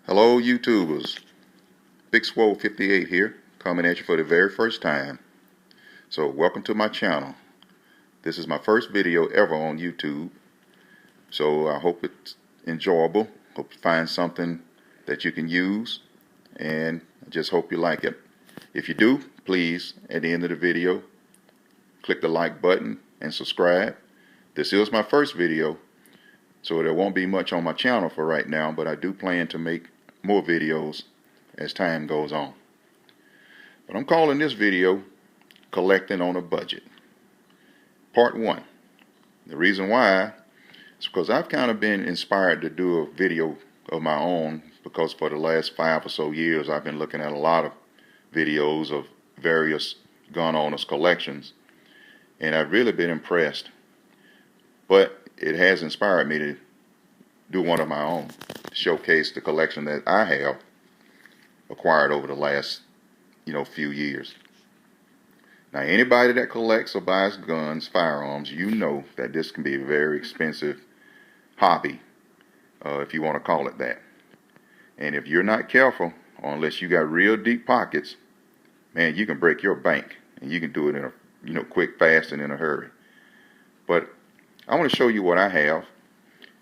Hello YouTubers, Big Swole 58 here, coming at you for the very first time. So welcome to my channel. This is my first video ever on YouTube, so I hope it's enjoyable. Hope you find something that you can use, and I just hope you like it. If you do, please, at the end of the video, click the like button and subscribe. This is my first video, so there won't be much on my channel for right now, but I do plan to make more videos as time goes on. But I'm calling this video Collecting on a Budget, Part 1. The reason why is because I've kind of been inspired to do a video of my own, because for the last 5 or so years I've been looking at a lot of videos of various gun owners' collections, and I've really been impressed. But it has inspired me to do one of my own, showcase the collection that I have acquired over the last few years. Now, anybody that collects or buys guns, firearms, you know that this can be a very expensive hobby, if you want to call it that. And if you're not careful, or unless you got real deep pockets, man, you can break your bank, and you can do it in a quick, fast, and in a hurry. But I want to show you what I have.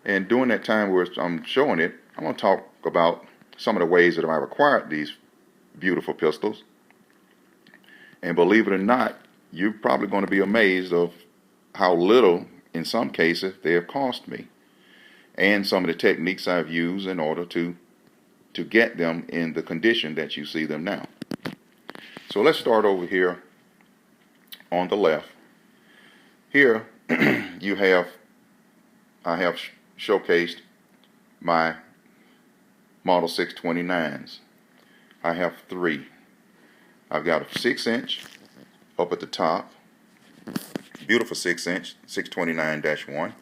And during that time where I'm showing it, I'm going to talk about some of the ways that I've acquired these beautiful pistols. And believe it or not, you're probably going to be amazed of how little, in some cases, they have cost me. And some of the techniques I've used in order to get them in the condition that you see them now. So let's start over here on the left. Here I have showcased my Model 629s. I have 3. I've got a 6-inch up at the top, beautiful 6-inch 629-1.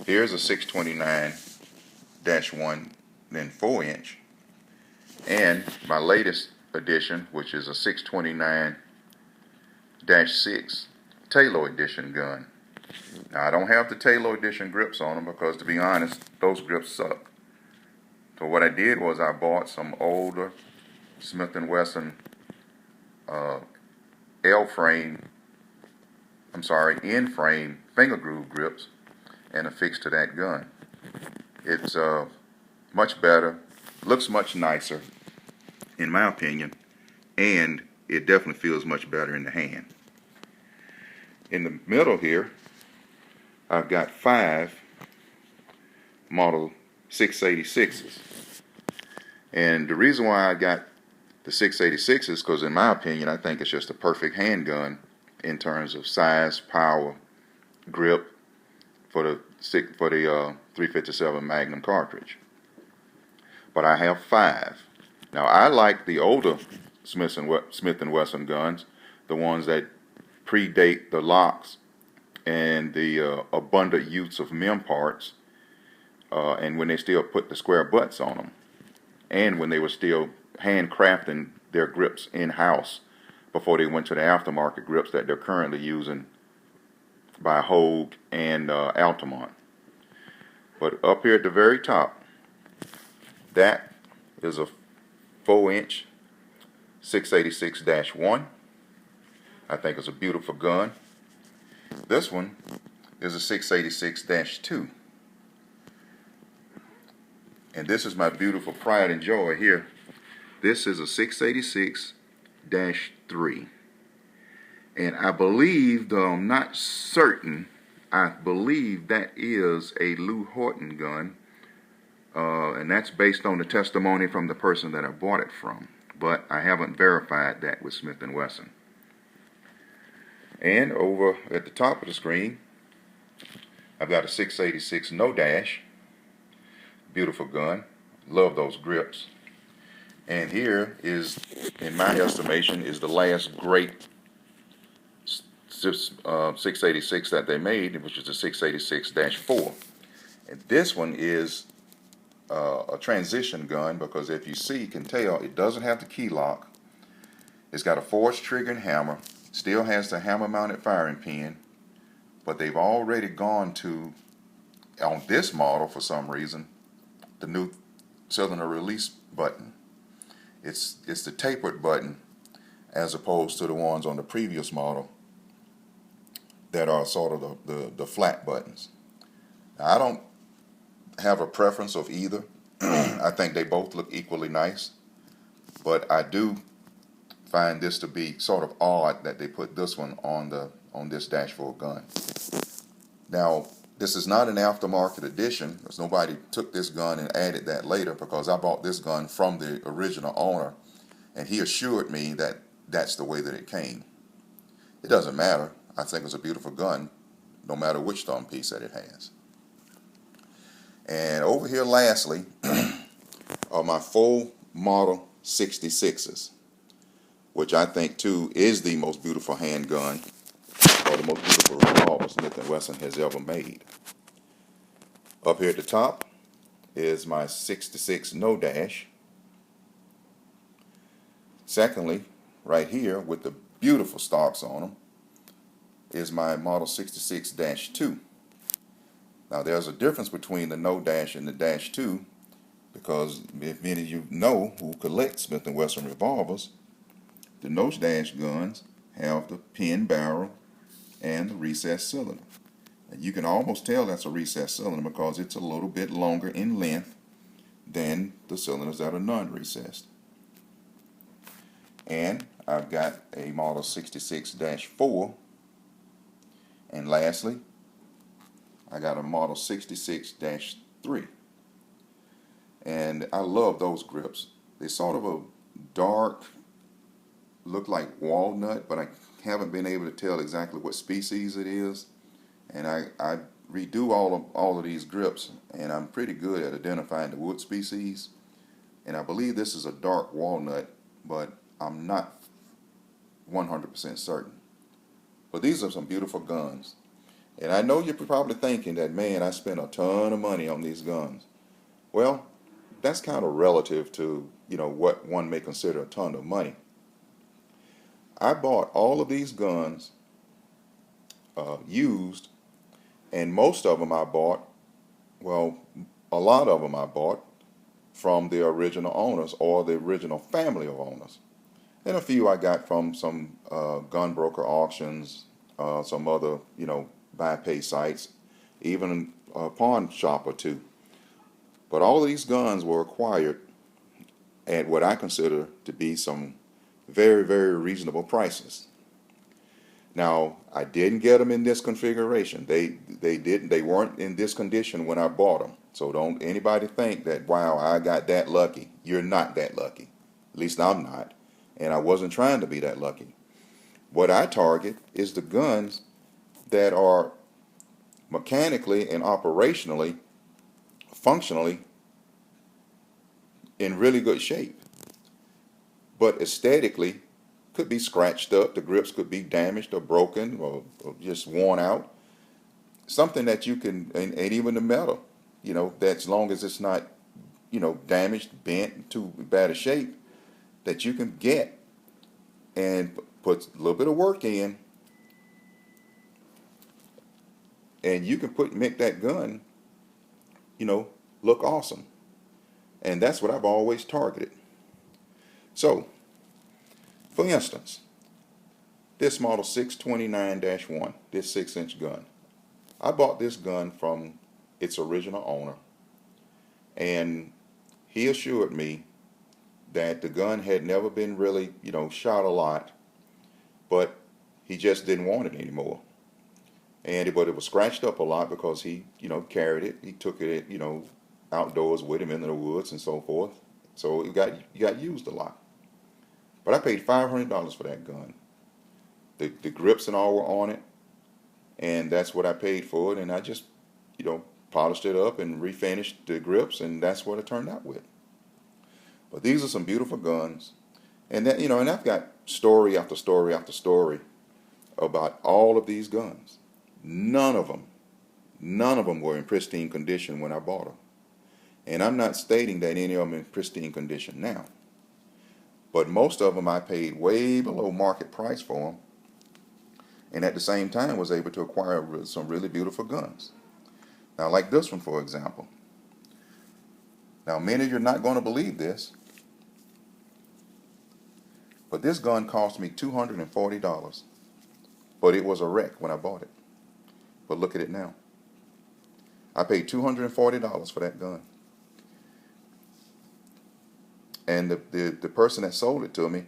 Here's a 629-1, then 4-inch, and my latest edition, which is a 629-6 Taylor edition gun. Now, I don't have the Taylor edition grips on them because, to be honest, those grips suck. So what I did was I bought some older Smith & Wesson in-frame finger groove grips and affixed to that gun. It's much better, looks much nicer, in my opinion, and it definitely feels much better in the hand. In the middle here, I've got 5 Model 686s. And the reason why I got the 686 is because, in my opinion, I think it's just a perfect handgun in terms of size, power, grip for the 357 Magnum cartridge. But I have 5. Now, I like the older Smith & Wesson guns, the ones that predate the locks and the abundant use of mem parts, and when they still put the square butts on them, and when they were still handcrafting their grips in-house before they went to the aftermarket grips that they're currently using by Hogue and Altamont. But up here at the very top, that is a 4-inch 686-1. I think it's a beautiful gun. This one is a 686-2. And this is my beautiful pride and joy here. This is a 686-3. And I believe, though I'm not certain, I believe that is a Lou Horton gun. And that's based on the testimony from the person that I bought it from. But I haven't verified that with Smith & Wesson. And over at the top of the screen, I've got a 686 No Dash. Beautiful gun. Love those grips. And here is, in my estimation, is the last great 686 that they made, which is the 686-4. And this one is a transition gun, because if you see, you can tell it doesn't have the key lock. It's got a forged trigger and hammer. Still has the hammer mounted firing pin, but they've already gone to, on this model for some reason, the new cylinder release button. It's the tapered button as opposed to the ones on the previous model that are sort of the flat buttons. Now, I don't have a preference of either. I think they both look equally nice, but I do find this to be sort of odd that they put this one on this dashboard gun. Now, this is not an aftermarket edition, because nobody took this gun and added that later, because I bought this gun from the original owner, and he assured me that that's the way that it came. It doesn't matter. I think it's a beautiful gun, no matter which thumb piece that it has. And over here, lastly, are my full model 66s, which I think, too, is the most beautiful handgun, or the most beautiful revolver Smith & Wesson has ever made. Up here at the top is my 66 No Dash. Secondly, right here with the beautiful stocks on them, is my Model 66-2. Now, there's a difference between the No Dash and the Dash 2, because if many of you know who collect Smith & Wesson revolvers, the No Dash guns have the pin barrel and the recessed cylinder. And you can almost tell that's a recessed cylinder because it's a little bit longer in length than the cylinders that are non-recessed. And I've got a Model 66-4. And lastly, I got a Model 66-3. And I love those grips. They're sort of a dark, look like walnut, but I haven't been able to tell exactly what species it is. And I redo all of these grips, and I'm pretty good at identifying the wood species. And I believe this is a dark walnut, but I'm not 100% certain. But these are some beautiful guns. And I know you're probably thinking that, man, I spent a ton of money on these guns. Well, that's kind of relative to, what one may consider a ton of money. I bought all of these guns used, and most of them I bought, a lot of them I bought from the original owners or the original family of owners. And a few I got from some gun broker auctions, some other, buy pay sites, even a pawn shop or two. But all of these guns were acquired at what I consider to be some very, very reasonable prices. Now, I didn't get them in this configuration. They weren't in this condition when I bought them. So don't anybody think that, wow, I got that lucky. You're not that lucky. At least I'm not. And I wasn't trying to be that lucky. What I target is the guns that are mechanically and operationally, functionally, in really good shape. But aesthetically, could be scratched up, the grips could be damaged or broken or just worn out. Something that you can, and even the metal, that as long as it's not, damaged, bent, too bad a shape, that you can get and put a little bit of work in, and you can make that gun, look awesome. And that's what I've always targeted. So, for instance, this Model 629-1, this 6-inch gun, I bought this gun from its original owner, and he assured me that the gun had never been really, shot a lot, but he just didn't want it anymore. But it was scratched up a lot because he, carried it. He took it, outdoors with him into the woods and so forth. So it got used a lot. But I paid $500 for that gun. The grips and all were on it, and that's what I paid for it. And I just, polished it up and refinished the grips, and that's what it turned out with. But these are some beautiful guns, and that, and I've got story after story after story about all of these guns. None of them were in pristine condition when I bought them. And I'm not stating that any of them are in pristine condition now. But most of them I paid way below market price for them. And at the same time was able to acquire some really beautiful guns. Now, like this one, for example. Now, many of you are not going to believe this, but this gun cost me $240. But it was a wreck when I bought it. But look at it now. I paid $240 for that gun. And the person that sold it to me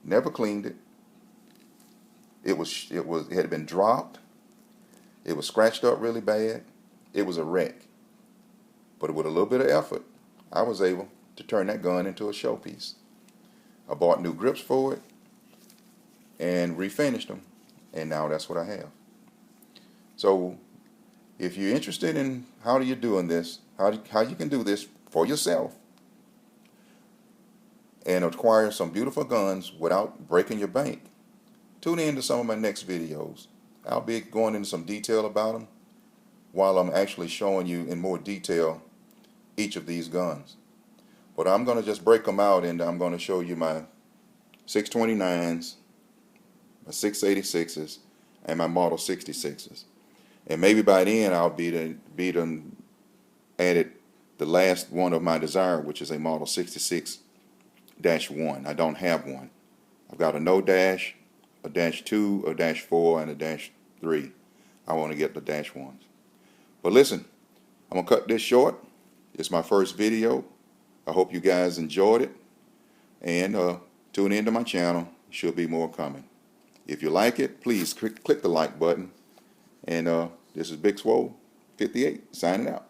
never cleaned it. It had been dropped. It was scratched up really bad. It was a wreck. But with a little bit of effort, I was able to turn that gun into a showpiece. I bought new grips for it and refinished them, and now that's what I have. So if you're interested in how you're doing this, how you can do this for yourself and acquire some beautiful guns without breaking your bank, tune in to some of my next videos. I'll be going into some detail about them while I'm actually showing you in more detail each of these guns. But I'm going to just break them out, and I'm going to show you my 629s, my 686s, and my Model 66s. And maybe by then I'll be done added the last one of my desire, which is a Model 66-1. I don't have one. I've got a no dash, a dash 2, a dash 4, and a dash 3. I want to get the dash 1s. But listen, I'm going to cut this short. It's my first video. I hope you guys enjoyed it. And tune into my channel. Should be more coming. If you like it, please click the like button. And this is Big Swole 58 signing out.